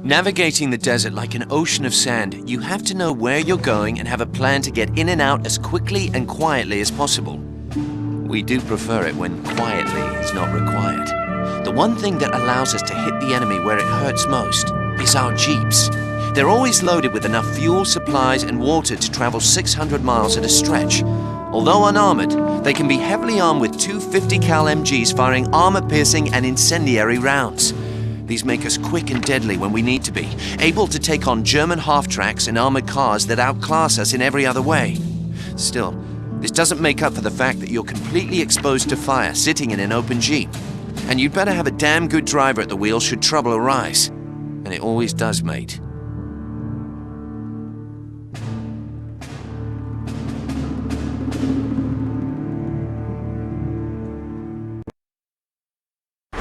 Navigating the desert like an ocean of sand, you have to know where you're going and have a plan to get in and out as quickly and quietly as possible. We do prefer it when quietly is not required. The one thing that allows us to hit the enemy where it hurts most is our jeeps. They're always loaded with enough fuel, supplies, and water to travel 600 miles at a stretch. Although unarmored, they can be heavily armed with two 50 cal MGs firing armor-piercing and incendiary rounds. These make us quick and deadly when we need to be, able to take on German half-tracks and armored cars that outclass us in every other way. Still, this doesn't make up for the fact that you're completely exposed to fire sitting in an open Jeep. And you'd better have a damn good driver at the wheel should trouble arise. And it always does, mate.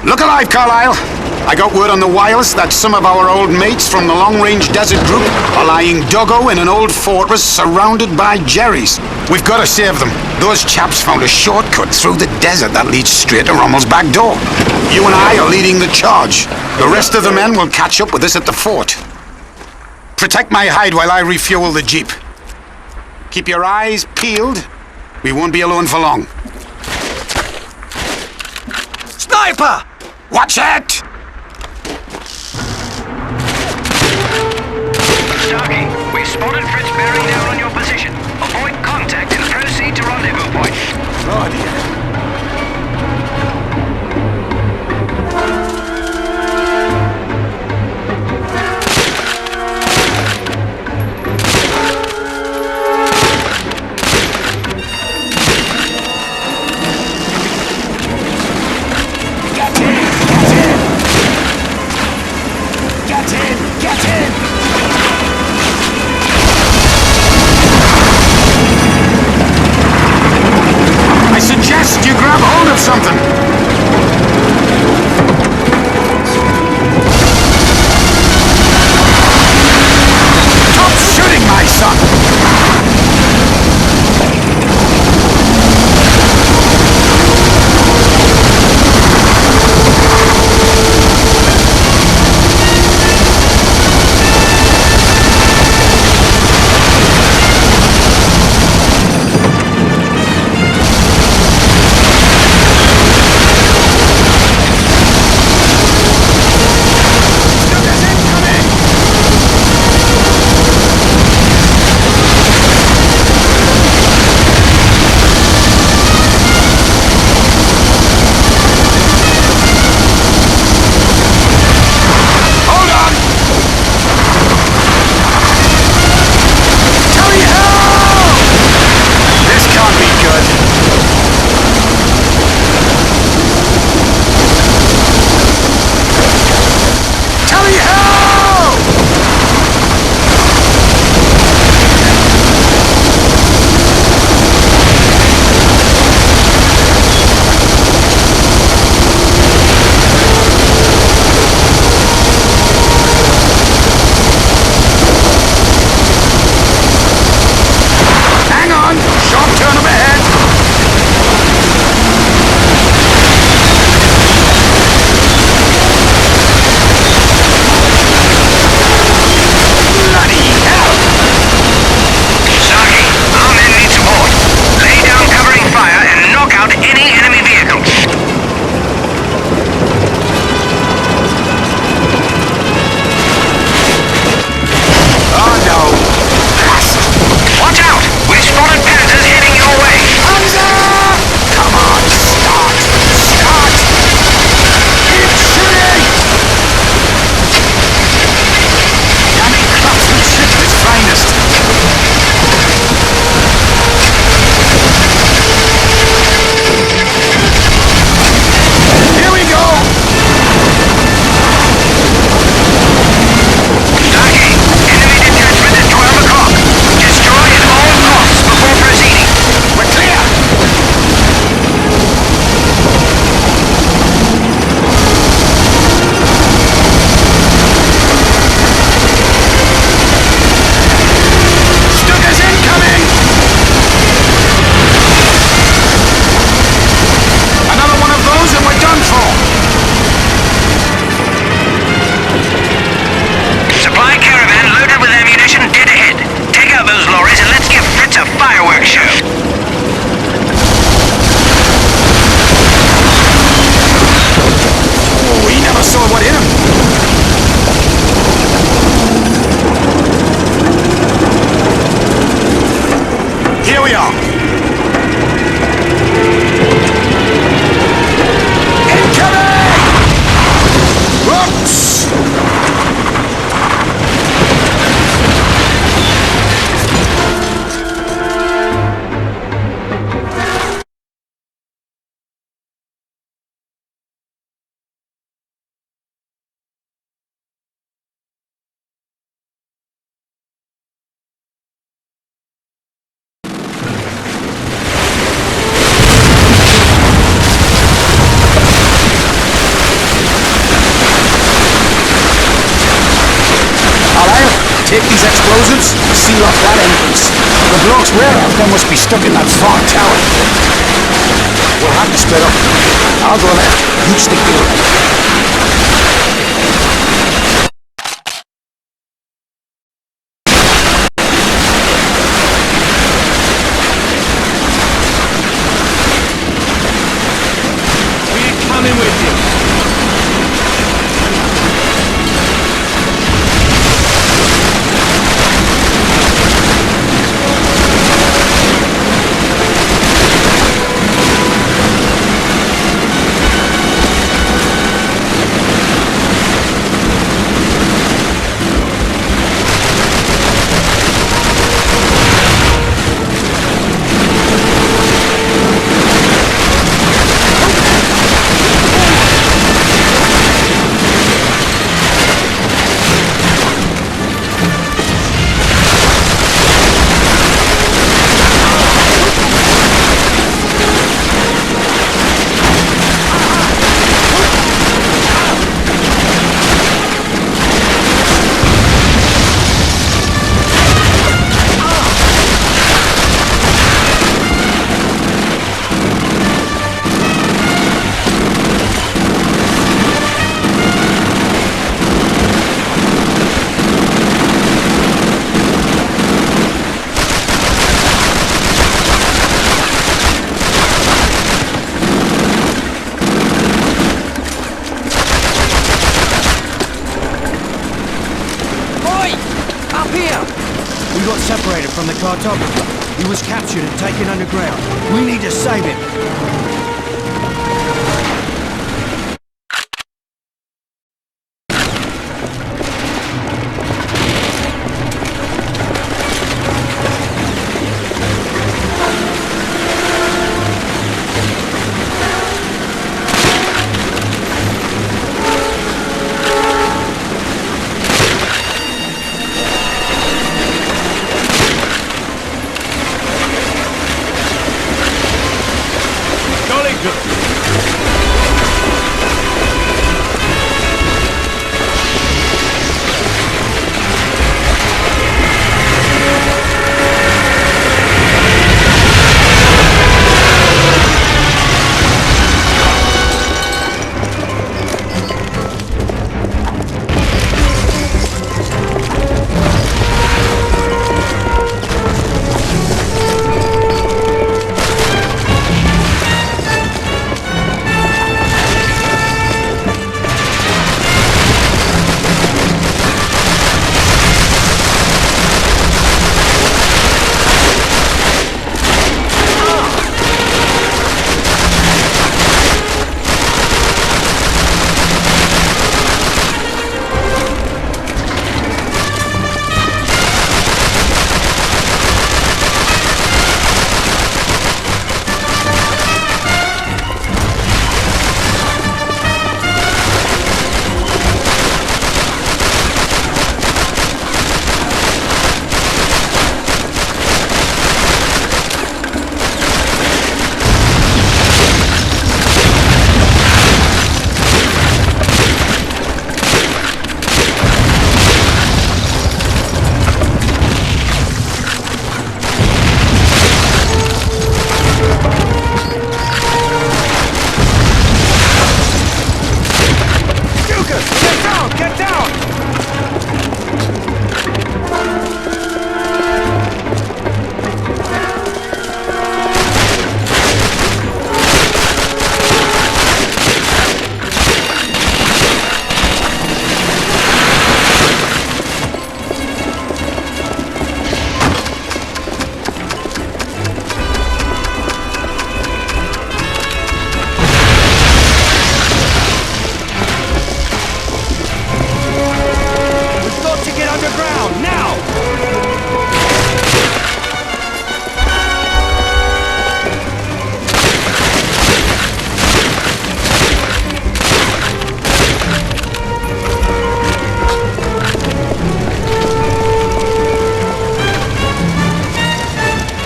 Look alive, Carlisle! I got word on the wireless that some of our old mates from the long-range desert group are lying doggo in an old fortress surrounded by Jerrys. We've got to save them. Those chaps found a shortcut through the desert that leads straight to Rommel's back door. You and I are leading the charge. The rest of the men will catch up with us at the fort. Protect my hide while I refuel the Jeep. Keep your eyes peeled. We won't be alone for long. Sniper! Watch it! Starkey, we've spotted Fritz bearing down on your position. Avoid contact and proceed to rendezvous point. Oh dear. I suggest you Take these explosives, seal off that entrance. The blokes we're after must be stuck in that far tower. We'll have to split up. I'll go left, you stick to the right. Coming with you. We got separated from the cartographer. He was captured and taken underground. We need to save him.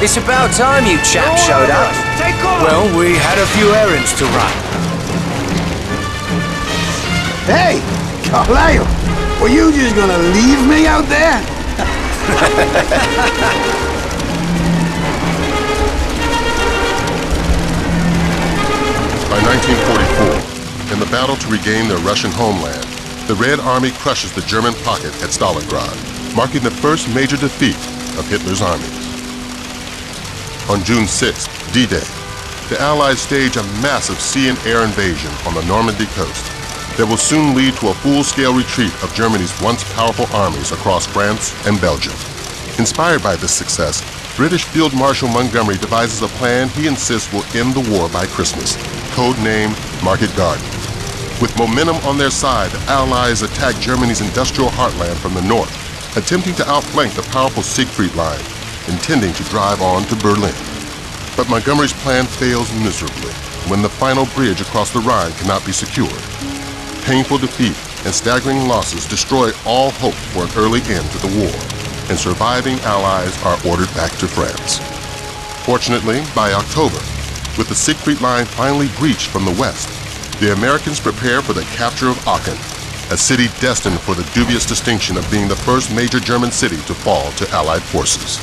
It's about time you chaps showed up. Take off! Well, we had a few errands to run. Hey, Carlisle, were you just gonna leave me out there? By 1944, in the battle to regain their Russian homeland, the Red Army crushes the German pocket at Stalingrad, marking the first major defeat of Hitler's armies. On June 6th, D-Day, the Allies stage a massive sea and air invasion on the Normandy coast that will soon lead to a full-scale retreat of Germany's once powerful armies across France and Belgium. Inspired by this success, British Field Marshal Montgomery devises a plan he insists will end the war by Christmas, codenamed Market Garden. With momentum on their side, the Allies attack Germany's industrial heartland from the north, attempting to outflank the powerful Siegfried Line, intending to drive on to Berlin. But Montgomery's plan fails miserably when the final bridge across the Rhine cannot be secured. Painful defeat and staggering losses destroy all hope for an early end to the war, and surviving Allies are ordered back to France. Fortunately, by October, with the Siegfried Line finally breached from the west, the Americans prepare for the capture of Aachen, a city destined for the dubious distinction of being the first major German city to fall to Allied forces.